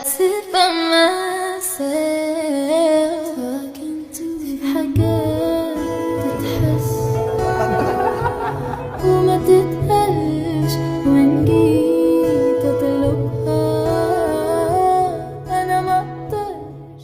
sit by myself talking to في حاجات تتحس وما تتقالش وإن جيت أطلبها أنا مقدرش.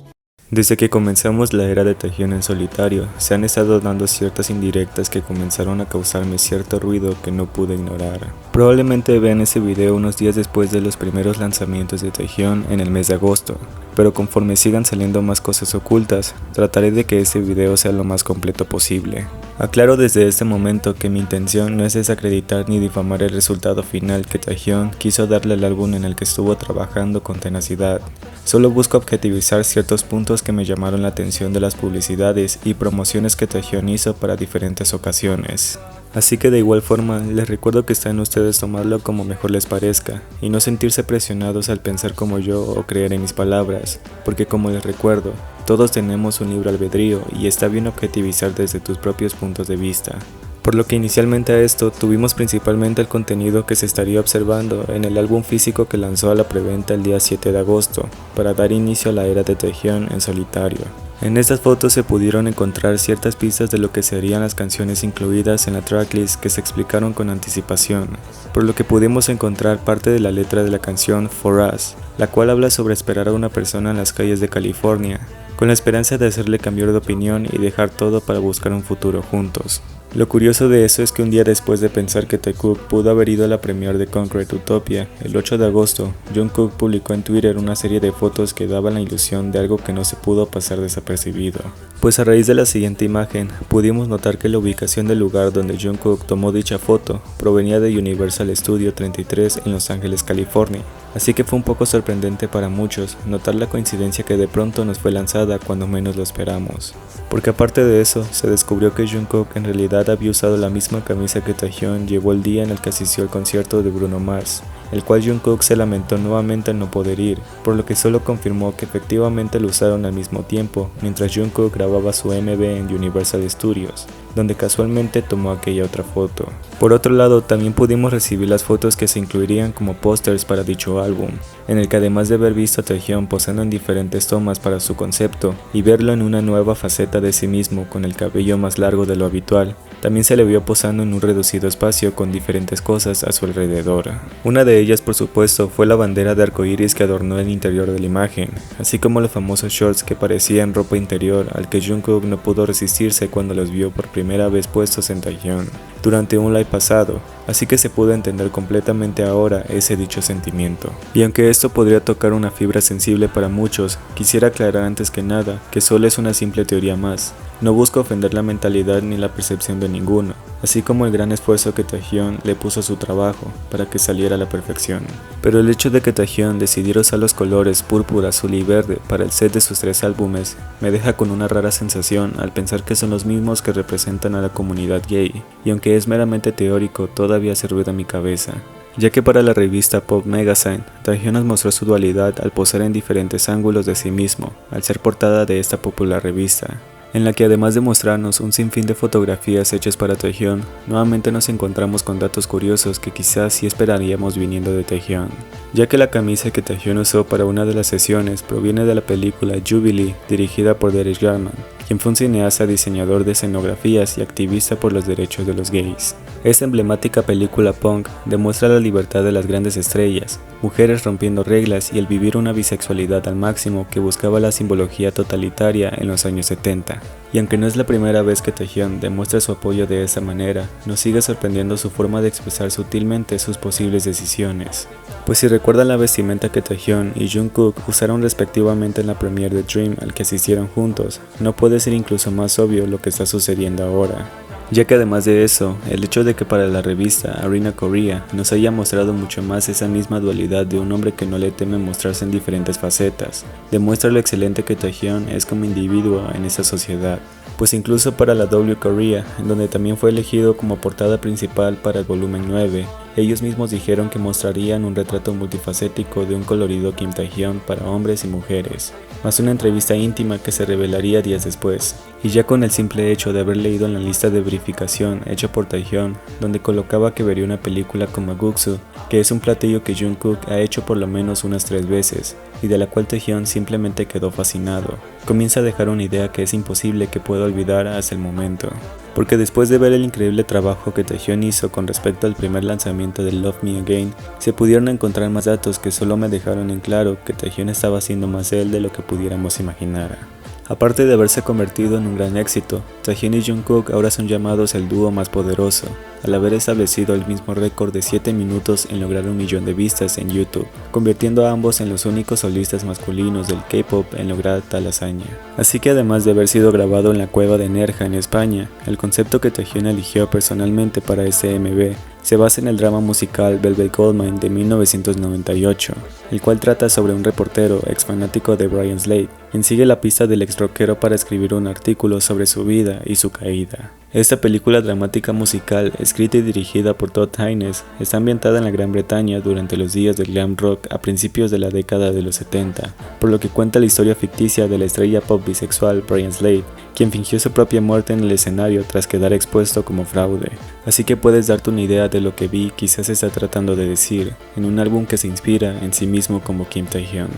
Desde que comenzamos la era de Taehyung en solitario, se han estado dando ciertas indirectas que comenzaron a causarme cierto ruido que no pude ignorar. Probablemente vean ese video unos días después de los primeros lanzamientos de Taehyung en el mes de agosto, pero conforme sigan saliendo más cosas ocultas, trataré de que ese video sea lo más completo posible. Aclaro desde este momento que mi intención no es desacreditar ni difamar el resultado final que Taehyung quiso darle al álbum en el que estuvo trabajando con tenacidad. Solo busco objetivizar ciertos puntos que me llamaron la atención de las publicidades y promociones que Taehyung hizo para diferentes ocasiones. Así que de igual forma, les recuerdo que está en ustedes tomarlo como mejor les parezca, y no sentirse presionados al pensar como yo o creer en mis palabras, porque como les recuerdo, todos tenemos un libre albedrío y está bien objetivizar desde tus propios puntos de vista. Por lo que inicialmente a esto tuvimos principalmente el contenido que se estaría observando en el álbum físico que lanzó a la preventa el día 7 de agosto, para dar inicio a la era de Taehyung en solitario. En estas fotos se pudieron encontrar ciertas pistas de lo que serían las canciones incluidas en la tracklist que se explicaron con anticipación, por lo que pudimos encontrar parte de la letra de la canción For Us, la cual habla sobre esperar a una persona en las calles de California, con la esperanza de hacerle cambiar de opinión y dejar todo para buscar un futuro juntos. Lo curioso de eso es que un día después de pensar que Taekook pudo haber ido a la premiere de Concrete Utopia, el 8 de agosto, Jungkook publicó en Twitter una serie de fotos que daban la ilusión de algo que no se pudo pasar desapercibido. Pues a raíz de la siguiente imagen, pudimos notar que la ubicación del lugar donde Jungkook tomó dicha foto provenía de Universal Studio 33 en Los Ángeles, California. Así que fue un poco sorprendente para muchos notar la coincidencia que de pronto nos fue lanzada cuando menos lo esperamos. Porque aparte de eso, se descubrió que Jungkook en realidad había usado la misma camisa que Taehyung llevó el día en el que asistió al concierto de Bruno Mars, el cual Jungkook se lamentó nuevamente al no poder ir, por lo que solo confirmó que efectivamente lo usaron al mismo tiempo, mientras Jungkook grababa su MV en Universal Studios, donde casualmente tomó aquella otra foto. Por otro lado, también pudimos recibir las fotos que se incluirían como pósters para dicho álbum, en el que además de haber visto a Taehyung posando en diferentes tomas para su concepto y verlo en una nueva faceta de sí mismo con el cabello más largo de lo habitual, también se le vio posando en un reducido espacio con diferentes cosas a su alrededor. Una de ellas, por supuesto, fue la bandera de arcoíris que adornó el interior de la imagen, así como los famosos shorts que parecían ropa interior al que Jungkook no pudo resistirse cuando los vio por primera vez puestos en Taehyung durante un live pasado, así que se pudo entender completamente ahora ese dicho sentimiento. Y aunque esto podría tocar una fibra sensible para muchos, quisiera aclarar antes que nada que solo es una simple teoría más. No busco ofender la mentalidad ni la percepción de ninguno, así como el gran esfuerzo que Taehyung le puso a su trabajo para que saliera a la perfección. Pero el hecho de que Taehyung decidiera usar los colores púrpura, azul y verde para el set de sus 3 álbumes me deja con una rara sensación al pensar que son los mismos que representan a la comunidad gay, y aunque es meramente teórico, todavía hace ruido en mi cabeza. Ya que para la revista Pop Magazine, Taehyung nos mostró su dualidad al posar en diferentes ángulos de sí mismo, al ser portada de esta popular revista, en la que además de mostrarnos un sinfín de fotografías hechas para Taehyung, nuevamente nos encontramos con datos curiosos que quizás sí esperaríamos viniendo de Taehyung, ya que la camisa que Taehyung usó para una de las sesiones proviene de la película Jubilee, dirigida por Derek Jarman, quien fue un cineasta, diseñador de escenografías y activista por los derechos de los gays. Esta emblemática película punk demuestra la libertad de las grandes estrellas, mujeres rompiendo reglas y el vivir una bisexualidad al máximo que buscaba la simbología totalitaria en los años 70. Y aunque no es la primera vez que Taehyung demuestra su apoyo de esa manera, nos sigue sorprendiendo su forma de expresar sutilmente sus posibles decisiones. Pues si recuerdan la vestimenta que Taehyung y Jungkook usaron respectivamente en la premiere de Dream al que asistieron juntos, no puede ser incluso más obvio lo que está sucediendo ahora. Ya que además de eso, el hecho de que para la revista Arena Korea nos haya mostrado mucho más esa misma dualidad de un hombre que no le teme mostrarse en diferentes facetas, demuestra lo excelente que Taehyung es como individuo en esa sociedad. Pues incluso para la W Korea, en donde también fue elegido como portada principal para el volumen 9, ellos mismos dijeron que mostrarían un retrato multifacético de un colorido Kim Taehyung para hombres y mujeres. más una entrevista íntima que se revelaría días después. Y ya con el simple hecho de haber leído en la lista de verificación hecha por Taehyung, donde colocaba que vería una película como Guksu, que es un platillo que Jungkook ha hecho por lo menos unas 3 veces, y de la cual Taehyung simplemente quedó fascinado, comienza a dejar una idea que es imposible que pueda olvidar hasta el momento. Porque después de ver el increíble trabajo que Taehyung hizo con respecto al primer lanzamiento de Love Me Again, se pudieron encontrar más datos que solo me dejaron en claro que Taehyung estaba haciendo más él de lo que pudiéramos imaginar. Aparte de haberse convertido en un gran éxito, Taehyung y Jungkook ahora son llamados el dúo más poderoso, al haber establecido el mismo récord de 7 minutos en lograr 1 millón de vistas en YouTube, convirtiendo a ambos en los únicos solistas masculinos del K-pop en lograr tal hazaña. Así que además de haber sido grabado en la cueva de Nerja en España, el concepto que Taehyung eligió personalmente para este MV se basa en el drama musical Velvet Goldmine de 1998, el cual trata sobre un reportero ex fanático de Brian Slade, quien sigue la pista del ex rockero para escribir un artículo sobre su vida y su caída. Esta película dramática musical, escrita y dirigida por Todd Haynes, está ambientada en la Gran Bretaña durante los días del glam rock a principios de la década de los 70, por lo que cuenta la historia ficticia de la estrella pop bisexual Brian Slade, quien fingió su propia muerte en el escenario tras quedar expuesto como fraude. Así que puedes darte una idea de lo que Vi quizás está tratando de decir, en un álbum que se inspira en sí mismo como Kim Taehyung.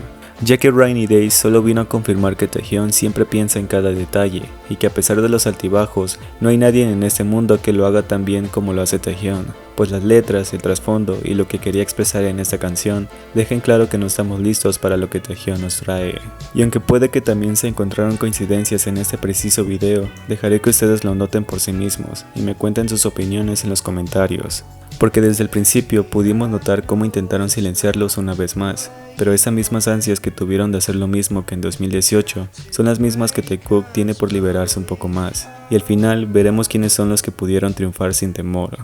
Ya que Rainy Days solo vino a confirmar que Taehyung siempre piensa en cada detalle, y que a pesar de los altibajos, no hay nadie en este mundo que lo haga tan bien como lo hace Taehyung, pues las letras, el trasfondo y lo que quería expresar en esta canción dejan claro que no estamos listos para lo que Taehyung nos trae. Y aunque puede que también se encontraron coincidencias en este preciso video, dejaré que ustedes lo noten por sí mismos y me cuenten sus opiniones en los comentarios. Porque desde el principio pudimos notar cómo intentaron silenciarlos una vez más, pero esas mismas ansias que tuvieron de hacer lo mismo que en 2018 son las mismas que Taekook tiene por liberarse un poco más, y al final veremos quiénes son los que pudieron triunfar sin temor.